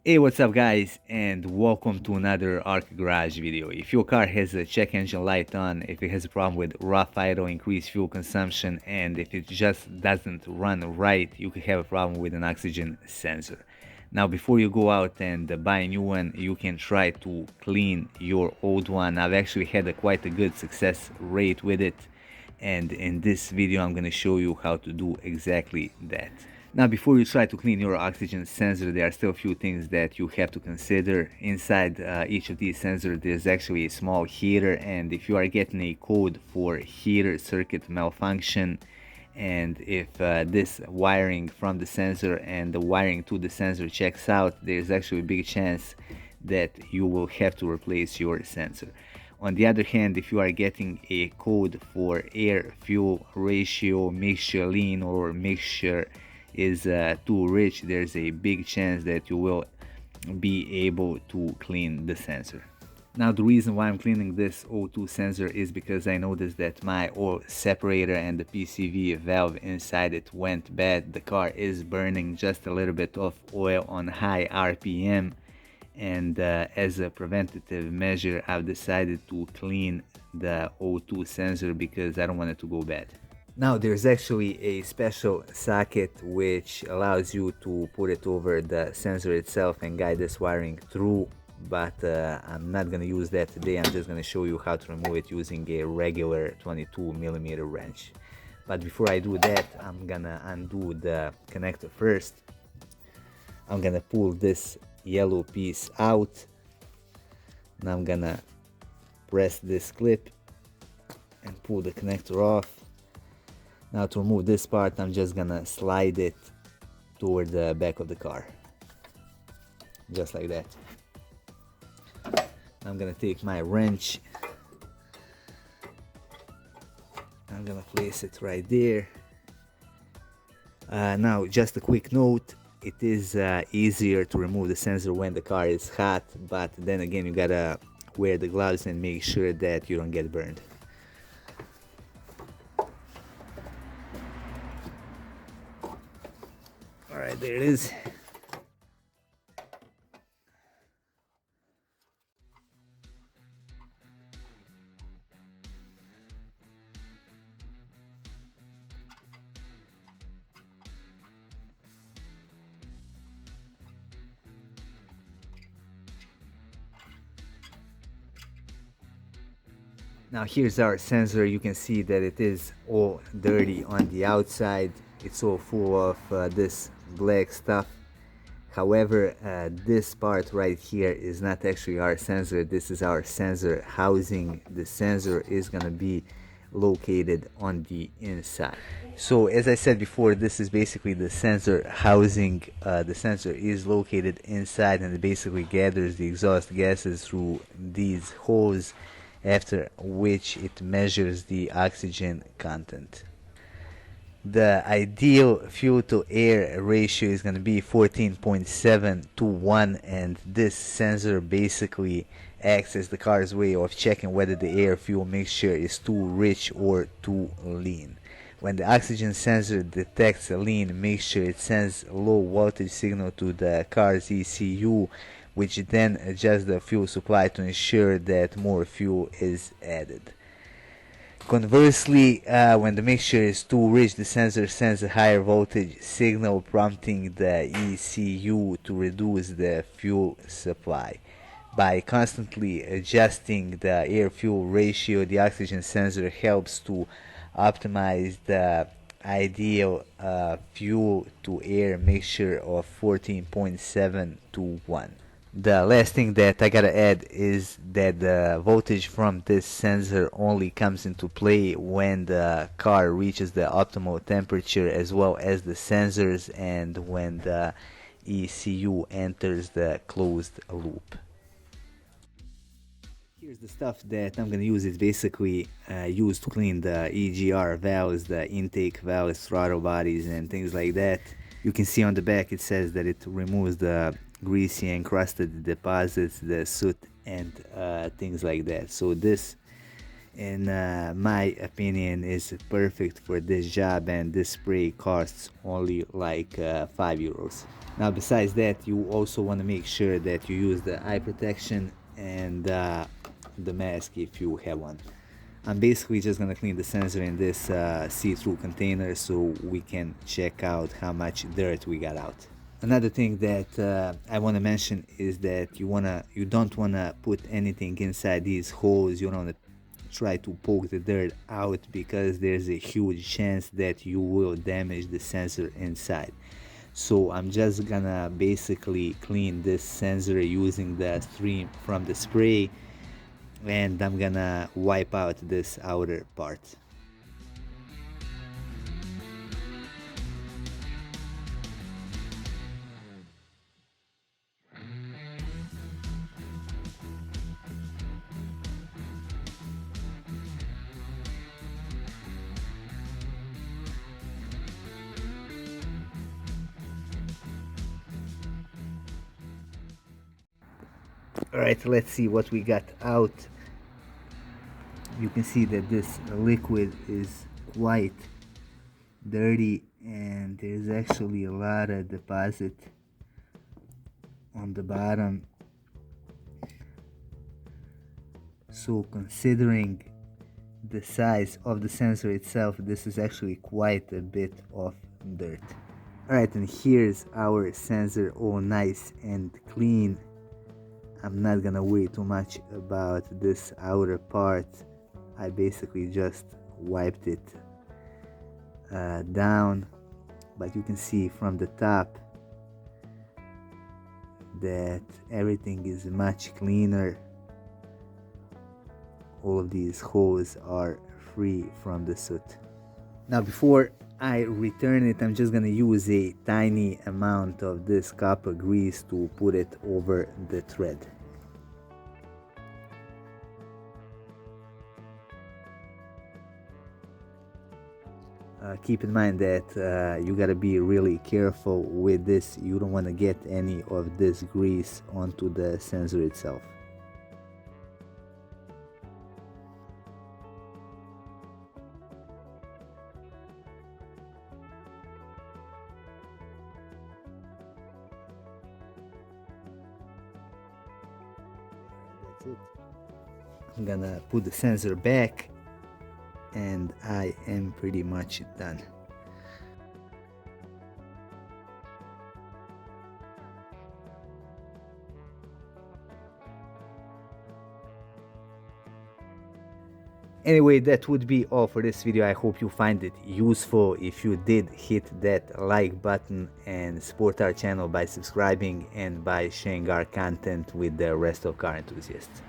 Hey, what's up guys, and welcome to another Arc Garage video. If your car has a check engine light on, if it has a problem with rough idle, increased fuel consumption, and if it just doesn't run right, you could have a problem with an oxygen sensor. Now before you go out and buy a new one, you can try to clean your old one. I've actually had quite a good success rate with it, and in this video I'm going to show you how to do exactly that. Now, before you try to clean your oxygen sensor, there are still a few things that you have to consider. Inside each of these sensors, there's actually a small heater, and if you are getting a code for heater circuit malfunction, and if this wiring from the sensor and the wiring to the sensor checks out, there's actually a big chance that you will have to replace your sensor. On the other hand, if you are getting a code for air fuel ratio, mixture lean, or mixture is too rich, there's a big chance that you will be able to clean the sensor. Now the reason why I'm cleaning this O2 sensor is because I noticed that my oil separator and the PCV valve inside it went bad. The car is burning just a little bit of oil on high RPM, and as a preventative measure I've decided to clean the O2 sensor because I don't want it to go bad. Now there's actually a special socket which allows you to put it over the sensor itself and guide this wiring through, but I'm not going to use that today. I'm just going to show you how to remove it using a regular 22mm wrench. But before I do that, I'm gonna undo the connector first. I'm gonna pull this yellow piece out, and I'm gonna press this clip and pull the connector off. Now to remove this part, I'm just gonna slide it toward the back of the car, just like that. I'm gonna take my wrench, I'm gonna place it right there. Now just a quick note, it is easier to remove the sensor when the car is hot, but then again you gotta wear the gloves and make sure that you don't get burned. Alright, there it is. Now here's our sensor. You can see that it is all dirty on the outside. It's all full of this black stuff. However, this part right here is not actually our sensor. This is our sensor housing. The sensor is gonna be located on the inside. So as I said before, this is basically the sensor housing. The sensor is located inside, and it basically gathers the exhaust gases through these holes, after which it measures the oxygen content. The ideal fuel to air ratio is going to be 14.7 to 1, and this sensor basically acts as the car's way of checking whether the air fuel mixture is too rich or too lean. When the oxygen sensor detects a lean mixture, it sends a low voltage signal to the car's ECU, which then adjusts the fuel supply to ensure that more fuel is added. Conversely, when the mixture is too rich, the sensor sends a higher voltage signal, prompting the ECU to reduce the fuel supply. By constantly adjusting the air-fuel ratio, the oxygen sensor helps to optimize the ideal fuel-to-air mixture of 14.7 to 1. The last thing that I gotta add is that the voltage from this sensor only comes into play when the car reaches the optimal temperature, as well as the sensors, and when the ECU enters the closed loop. Here's the stuff that I'm gonna use. It's basically used to clean the EGR valves, the intake valves, throttle bodies, and things like that. You can see on the back it says that it removes the greasy encrusted deposits, the soot, and things like that. So this in my opinion is perfect for this job, and this spray costs only like €5. Now besides that, you also want to make sure that you use the eye protection and the mask if you have one. I'm basically just gonna clean the sensor in this see-through container so we can check out how much dirt we got out. Another thing that I want to mention is that you don't wanna put anything inside these holes. You don't wanna try to poke the dirt out because there's a huge chance that you will damage the sensor inside. So I'm just gonna basically clean this sensor using the stream from the spray, and I'm gonna wipe out this outer part. Alright, let's see what we got out. You can see that this liquid is quite dirty, and there's actually a lot of deposit on the bottom. So considering the size of the sensor itself, this is actually quite a bit of dirt. Alright, and here's our sensor all nice and clean. I'm not gonna worry too much about this outer part. I basically just wiped it down, but you can see from the top that everything is much cleaner. All of these holes are free from the soot. Now before I return it, I'm just gonna use a tiny amount of this copper grease to put it over the thread. Keep in mind that you gotta be really careful with this. You don't want to get any of this grease onto the sensor itself. That's it. I'm gonna put the sensor back, and I am pretty much done. Anyway, that would be all for this video. I hope you find it useful. If you did, hit that like button and support our channel by subscribing and by sharing our content with the rest of car enthusiasts.